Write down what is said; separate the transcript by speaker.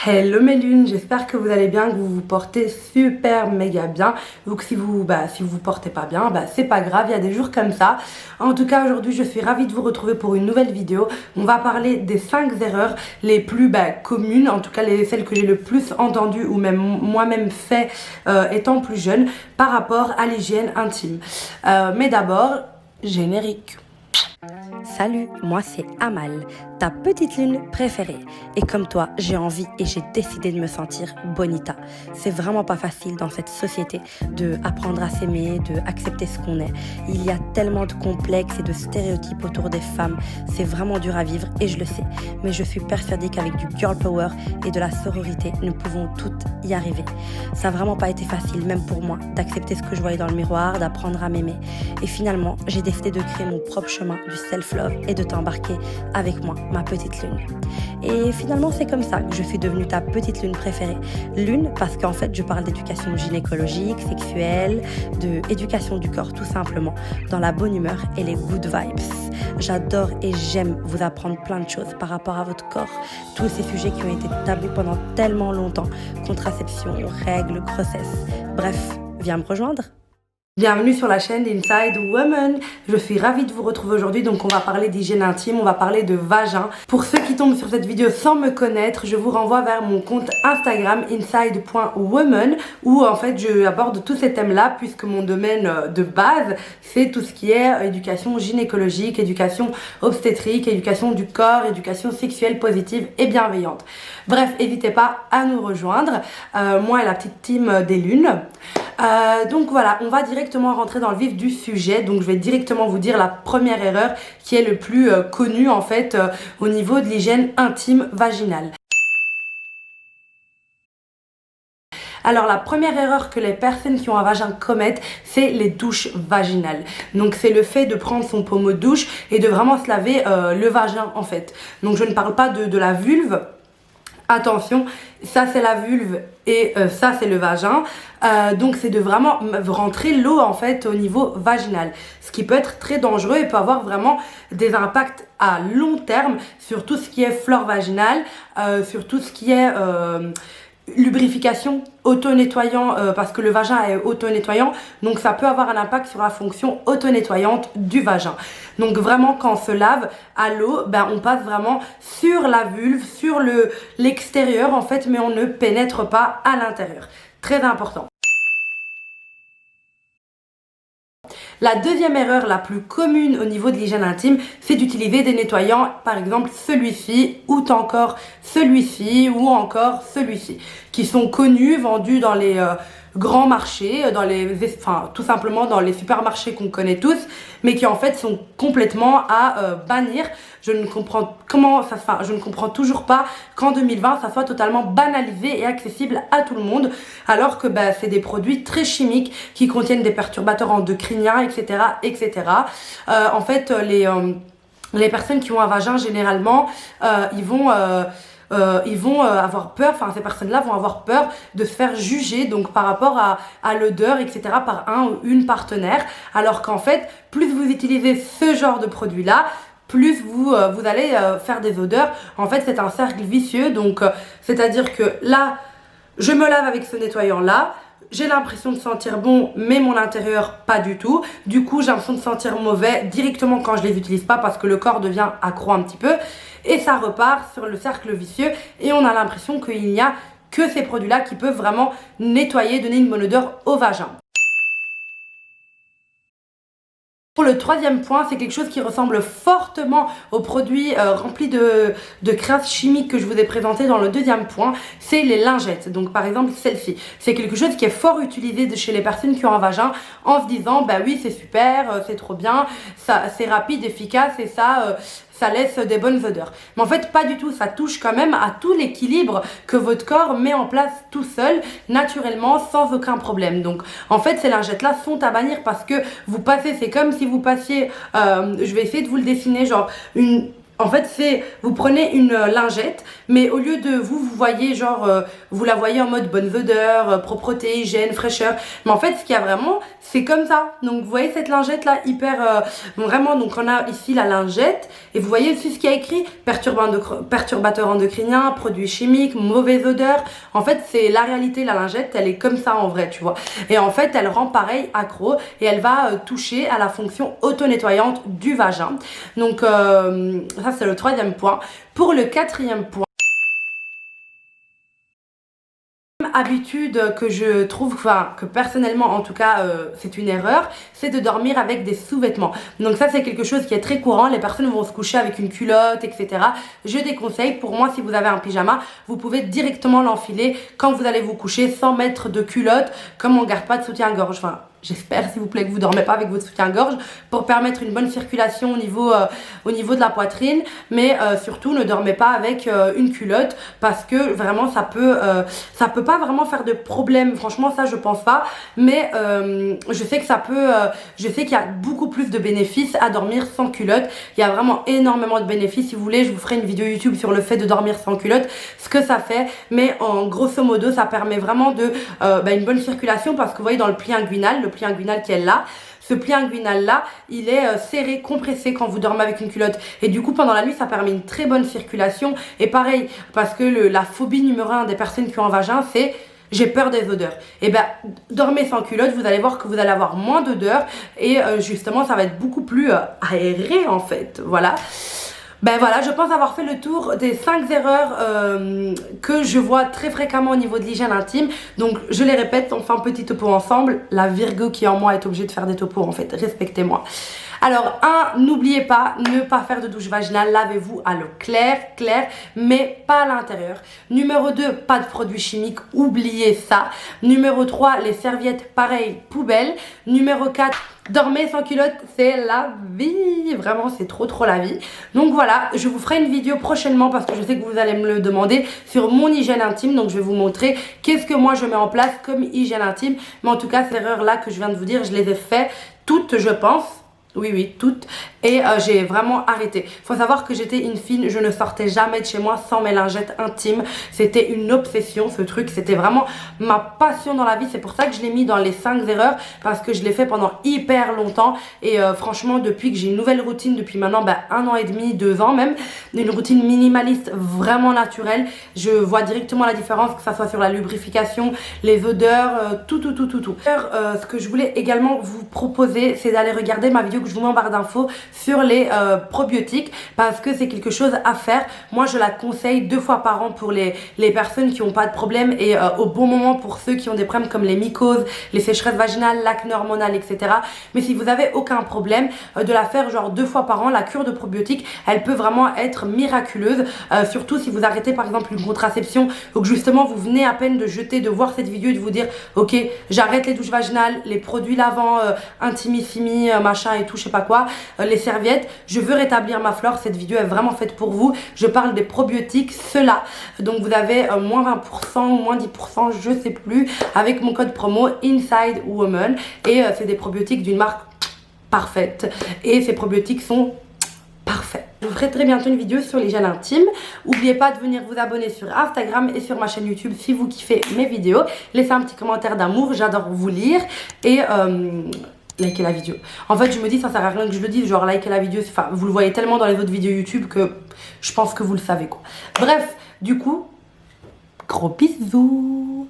Speaker 1: Hello mes lunes, j'espère que vous allez bien, que vous vous portez super méga bien. Donc si vous vous portez pas bien, c'est pas grave, il y a des jours comme ça. En tout cas aujourd'hui je suis ravie de vous retrouver pour une nouvelle vidéo. On va parler des 5 erreurs les plus communes, en tout cas celles que j'ai le plus entendues ou même moi-même fait étant plus jeune par rapport à l'hygiène intime. Mais d'abord, générique. Salut, moi c'est Amal, ta petite lune préférée. Et comme toi, j'ai envie et j'ai décidé de me sentir bonita. C'est vraiment pas facile dans cette société de apprendre à s'aimer, de accepter ce qu'on est. Il y a tellement de complexes et de stéréotypes autour des femmes. C'est vraiment dur à vivre et je le sais. Mais je suis persuadée qu'avec du girl power et de la sororité, nous pouvons toutes y arriver. Ça n'a vraiment pas été facile, même pour moi, d'accepter ce que je voyais dans le miroir, d'apprendre à m'aimer. Et finalement, j'ai décidé de créer mon propre chemin du self-love et de t'embarquer avec moi, ma petite lune. Et finalement, c'est comme ça que je suis devenue ta petite lune préférée. Lune, parce qu'en fait, je parle d'éducation gynécologique, sexuelle, d'éducation du corps, tout simplement, dans la bonne humeur et les good vibes. J'adore et j'aime vous apprendre plein de choses par rapport à votre corps, tous ces sujets qui ont été tabous pendant tellement longtemps, contraception, règles, grossesse. Bref, viens me rejoindre. Bienvenue sur la chaîne Inside Woman. Je suis ravie de vous retrouver aujourd'hui. Donc on va parler d'hygiène intime, on va parler de vagin. Pour ceux qui tombent sur cette vidéo sans me connaître, je vous renvoie vers mon compte Instagram inside.woman où en fait je aborde tous ces thèmes là puisque mon domaine de base c'est tout ce qui est éducation gynécologique, éducation obstétrique, éducation du corps, éducation sexuelle positive et bienveillante. Bref, n'hésitez pas à nous rejoindre, moi et la petite team des lunes. Donc voilà, on va directement rentrer dans le vif du sujet. Donc je vais directement vous dire la première erreur qui est le plus connue en fait au niveau de l'hygiène intime vaginale. Alors la première erreur que les personnes qui ont un vagin commettent, c'est les douches vaginales. Donc c'est le fait de prendre son pommeau de douche et de vraiment se laver le vagin en fait. Donc je ne parle pas de la vulve. Attention, ça c'est la vulve et ça c'est le vagin. Donc c'est de vraiment rentrer l'eau en fait au niveau vaginal. Ce qui peut être très dangereux et peut avoir vraiment des impacts à long terme sur tout ce qui est flore vaginale, sur tout ce qui est lubrification, auto-nettoyant parce que le vagin est auto-nettoyant, donc ça peut avoir un impact sur la fonction auto-nettoyante du vagin. Donc vraiment quand on se lave à l'eau, on passe vraiment sur la vulve, sur l'extérieur en fait, mais on ne pénètre pas à l'intérieur. Très important. La deuxième erreur la plus commune au niveau de l'hygiène intime, c'est d'utiliser des nettoyants, par exemple celui-ci, ou encore celui-ci, ou encore celui-ci, qui sont connus, vendus dans les grands marchés, tout simplement dans les supermarchés qu'on connaît tous, mais qui en fait sont complètement à bannir. Je ne comprends toujours pas qu'en 2020 ça soit totalement banalisé et accessible à tout le monde, alors que c'est des produits très chimiques qui contiennent des perturbateurs endocriniens, etc. En fait, les personnes qui ont un vagin généralement, ils vont avoir peur, ces personnes-là vont avoir peur de se faire juger donc par rapport à l'odeur, etc. par un ou une partenaire, alors qu'en fait, plus vous utilisez ce genre de produit-là, plus vous allez faire des odeurs. En fait, c'est un cercle vicieux, donc c'est-à-dire que là, je me lave avec ce nettoyant-là, j'ai l'impression de sentir bon, mais mon intérieur pas du tout. Du coup, j'ai l'impression de sentir mauvais directement quand je les utilise pas parce que le corps devient accro un petit peu. Et ça repart sur le cercle vicieux et on a l'impression qu'il n'y a que ces produits-là qui peuvent vraiment nettoyer, donner une bonne odeur au vagin. Pour le troisième point, c'est quelque chose qui ressemble fortement aux produits remplis de crasses chimiques que je vous ai présenté dans le deuxième point, c'est les lingettes. Donc par exemple celle-ci, c'est quelque chose qui est fort utilisé chez les personnes qui ont un vagin en se disant oui c'est super, c'est trop bien, c'est rapide, efficace et ça laisse des bonnes odeurs. Mais en fait pas du tout, ça touche quand même à tout l'équilibre que votre corps met en place tout seul, naturellement, sans aucun problème. Donc en fait ces lingettes là sont à bannir parce que vous passez, c'est comme si vous passiez, je vais essayer de vous le dessiner, genre une En fait, c'est, vous prenez une lingette, mais au lieu de vous voyez genre, vous la voyez en mode bonne odeur, propreté, hygiène, fraîcheur. Mais en fait, ce qu'il y a vraiment, c'est comme ça. Donc, vous voyez cette lingette là, hyper, vraiment, donc on a ici la lingette, et vous voyez aussi ce qu'il y a écrit, perturbateur endocrinien, produits chimiques, mauvaise odeur. En fait, c'est la réalité, la lingette, elle est comme ça en vrai, tu vois. Et en fait, elle rend pareil accro, et elle va toucher à la fonction auto-nettoyante du vagin. Donc, ça c'est le troisième point. Pour le quatrième point, habitude que je trouve, enfin que personnellement en tout cas c'est une erreur, c'est de dormir avec des sous-vêtements. Donc ça c'est quelque chose qui est très courant, les personnes vont se coucher avec une culotte, etc. Je déconseille, pour moi si vous avez un pyjama, vous pouvez directement l'enfiler quand vous allez vous coucher sans mettre de culotte, comme on garde pas de soutien-gorge. Enfin, j'espère s'il vous plaît que vous ne dormez pas avec votre soutien-gorge pour permettre une bonne circulation au niveau de la poitrine, mais surtout ne dormez pas avec une culotte parce que vraiment ça peut pas vraiment faire de problème, franchement ça je pense pas, mais je sais que ça peut, je sais qu'il y a beaucoup plus de bénéfices à dormir sans culotte. Il y a vraiment énormément de bénéfices. Si vous voulez, je vous ferai une vidéo YouTube sur le fait de dormir sans culotte, ce que ça fait, mais en grosso modo ça permet vraiment de une bonne circulation, parce que vous voyez dans le pli inguinal qui est là, ce pli inguinal là, il est serré, compressé quand vous dormez avec une culotte, et du coup pendant la nuit ça permet une très bonne circulation. Et pareil, parce que la phobie numéro 1 des personnes qui ont un vagin, c'est j'ai peur des odeurs. Et ben dormez sans culotte, vous allez voir que vous allez avoir moins d'odeurs, et justement ça va être beaucoup plus aéré en fait, voilà. Ben voilà, je pense avoir fait le tour des 5 erreurs que je vois très fréquemment au niveau de l'hygiène intime. Donc je les répète, on fait un petit topo ensemble. La Virgo qui est en moi est obligée de faire des topos en fait, respectez-moi. Alors 1, n'oubliez pas, ne pas faire de douche vaginale, lavez-vous à l'eau claire, mais pas à l'intérieur. Numéro 2, pas de produits chimiques, oubliez ça. Numéro 3, les serviettes, pareil, poubelle. Numéro 4, dormez sans culotte, c'est la vie, vraiment c'est trop la vie. Donc voilà, je vous ferai une vidéo prochainement parce que je sais que vous allez me le demander sur mon hygiène intime. Donc je vais vous montrer qu'est-ce que moi je mets en place comme hygiène intime. Mais en tout cas ces erreurs là que je viens de vous dire, je les ai fait toutes je pense. Oui, toutes. Et j'ai vraiment arrêté. Faut savoir que j'étais une fille, je ne sortais jamais de chez moi sans mes lingettes intimes. C'était une obsession ce truc, c'était vraiment ma passion dans la vie. C'est pour ça que je l'ai mis dans les 5 erreurs, parce que je l'ai fait pendant hyper longtemps. Et franchement, depuis que j'ai une nouvelle routine, depuis maintenant 1 an et demi, 2 ans même, une routine minimaliste vraiment naturelle, je vois directement la différence, que ça soit sur la lubrification, les odeurs, tout. Ce que je voulais également vous proposer, c'est d'aller regarder ma vidéo que je vous mets en barre d'infos sur les probiotiques, parce que c'est quelque chose à faire. Moi je la conseille 2 fois par an pour les personnes qui n'ont pas de problème, et au bon moment pour ceux qui ont des problèmes comme les mycoses, les sécheresses vaginales, l'acné hormonal, etc. Mais si vous avez aucun problème, de la faire genre 2 fois par an, la cure de probiotiques, elle peut vraiment être miraculeuse, surtout si vous arrêtez par exemple une contraception, ou que justement vous venez à peine de voir cette vidéo et de vous dire ok, j'arrête les douches vaginales, les produits lavants, Intimissimi, machin et tout, je sais pas quoi, les serviettes, je veux rétablir ma flore. Cette vidéo est vraiment faite pour vous. Je parle des probiotiques, ceux-là. Donc vous avez moins 20% ou moins 10%, je sais plus, avec mon code promo Inside Woman. Et c'est des probiotiques d'une marque parfaite. Et ces probiotiques sont parfaits. Je vous ferai très bientôt une vidéo sur l'hygiène intime. N'oubliez pas de venir vous abonner sur Instagram et sur ma chaîne YouTube si vous kiffez mes vidéos. Laissez un petit commentaire d'amour, j'adore vous lire. Et likez la vidéo. En fait je me dis ça sert à rien que je le dise, genre likez la vidéo, enfin vous le voyez tellement dans les autres vidéos YouTube que je pense que vous le savez quoi. Bref, du coup, gros bisous.